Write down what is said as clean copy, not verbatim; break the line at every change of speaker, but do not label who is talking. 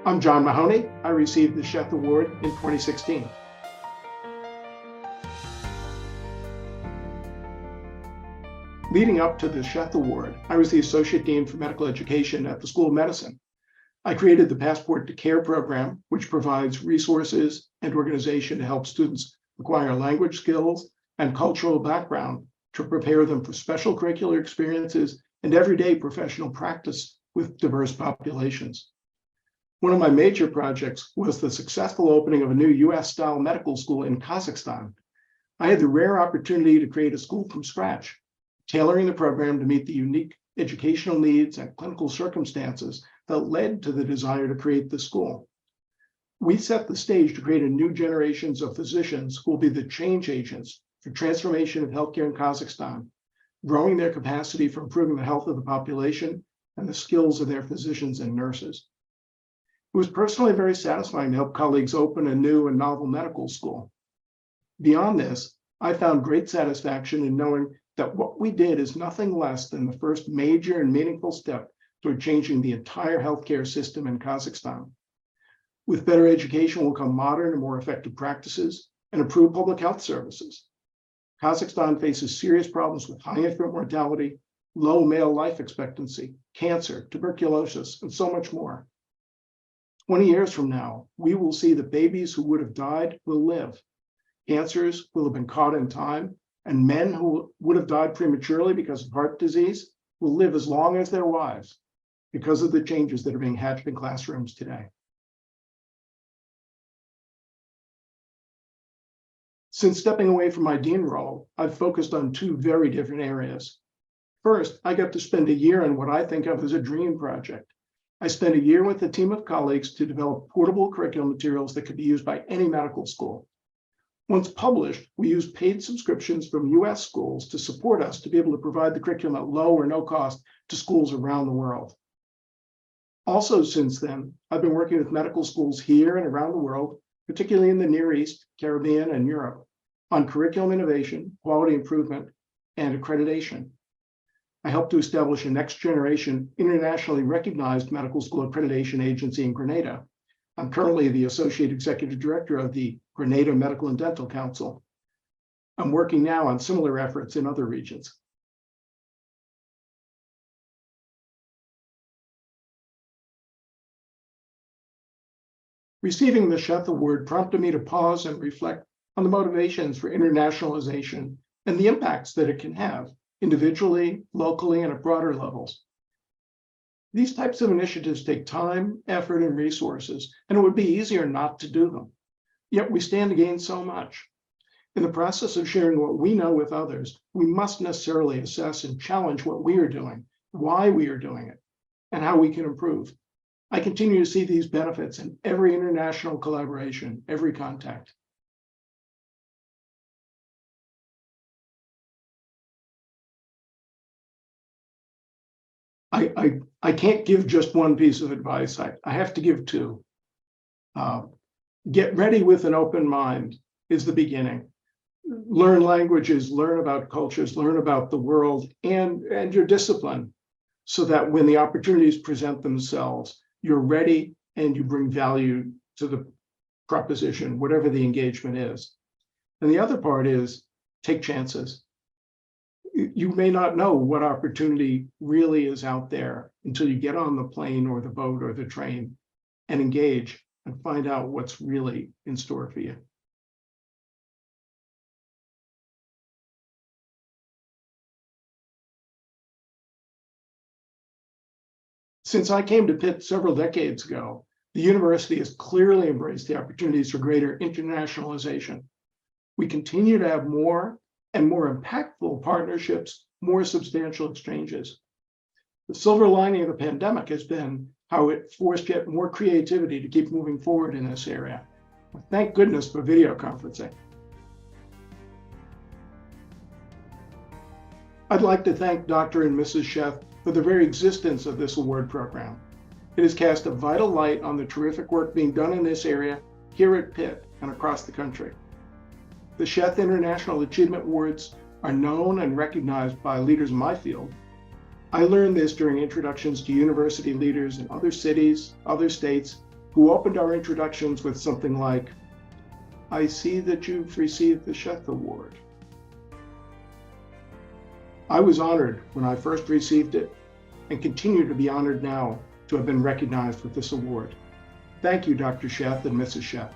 I'm John Mahoney. I received the Sheth Award in 2016. Leading up to the Sheth Award, I was the Associate Dean for Medical Education at the School of Medicine. I created the Passport to Care program, which provides resources and organization to help students acquire language skills and cultural background to prepare them for special curricular experiences and everyday professional practice with diverse populations. One of my major projects was the successful opening of a new US-style medical school in Kazakhstan. I had the rare opportunity to create a school from scratch, tailoring the program to meet the unique educational needs and clinical circumstances that led to the desire to create the school. We set the stage to create a new generations of physicians who will be the change agents for transformation of healthcare in Kazakhstan, growing their capacity for improving the health of the population and the skills of their physicians and nurses. It was personally very satisfying to help colleagues open a new and novel medical school. Beyond this, I found great satisfaction in knowing that what we did is nothing less than the first major and meaningful step toward changing the entire healthcare system in Kazakhstan. With better education will come modern and more effective practices and improved public health services. Kazakhstan faces serious problems with high infant mortality, low male life expectancy, cancer, tuberculosis, and so much more. 20 years from now, we will see that babies who would have died will live. Cancers will have been caught in time, and men who would have died prematurely because of heart disease will live as long as their wives because of the changes that are being hatched in classrooms today. Since stepping away from my dean role, I've focused on two very different areas. First, I got to spend a year on what I think of as a dream project. I spent a year with a team of colleagues to develop portable curriculum materials that could be used by any medical school. Once published, we used paid subscriptions from US schools to support us to be able to provide the curriculum at low or no cost to schools around the world. Also, since then, I've been working with medical schools here and around the world, particularly in the Near East, Caribbean, and Europe, on curriculum innovation, quality improvement, and accreditation. I helped to establish a next generation internationally recognized medical school accreditation agency in Grenada. I'm currently the Associate Executive Director of the Grenada Medical and Dental Council. I'm working now on similar efforts in other regions. Receiving the Sheth Award prompted me to pause and reflect on the motivations for internationalization and the impacts that it can have individually, locally, and at broader levels. These types of initiatives take time, effort, and resources, and it would be easier not to do them. Yet we stand to gain so much. In the process of sharing what we know with others, we must necessarily assess and challenge what we are doing, why we are doing it, and how we can improve. I continue to see these benefits in every international collaboration, every contact. I can't give just one piece of advice. I have to give two. Get ready with an open mind is the beginning. Learn languages, learn about cultures, learn about the world and your discipline so that when the opportunities present themselves, you're ready and you bring value to the proposition, whatever the engagement is. And the other part is take chances. You may not know what opportunity really is out there until you get on the plane or the boat or the train and engage and find out what's really in store for you. Since I came to Pitt several decades ago, the university has clearly embraced the opportunities for greater internationalization. We continue to have more and more impactful partnerships, more substantial exchanges. The silver lining of the pandemic has been how it forced yet more creativity to keep moving forward in this area. Thank goodness for video conferencing. I'd like to thank Dr. and Mrs. Sheth for the very existence of this award program. It has cast a vital light on the terrific work being done in this area here at Pitt and across the country. The Sheth International Achievement Awards are known and recognized by leaders in my field. I learned this during introductions to university leaders in other cities, other states, who opened our introductions with something like, "I see that you've received the Sheth Award." I was honored when I first received it and continue to be honored now to have been recognized with this award. Thank you, Dr. Sheth and Mrs. Sheth.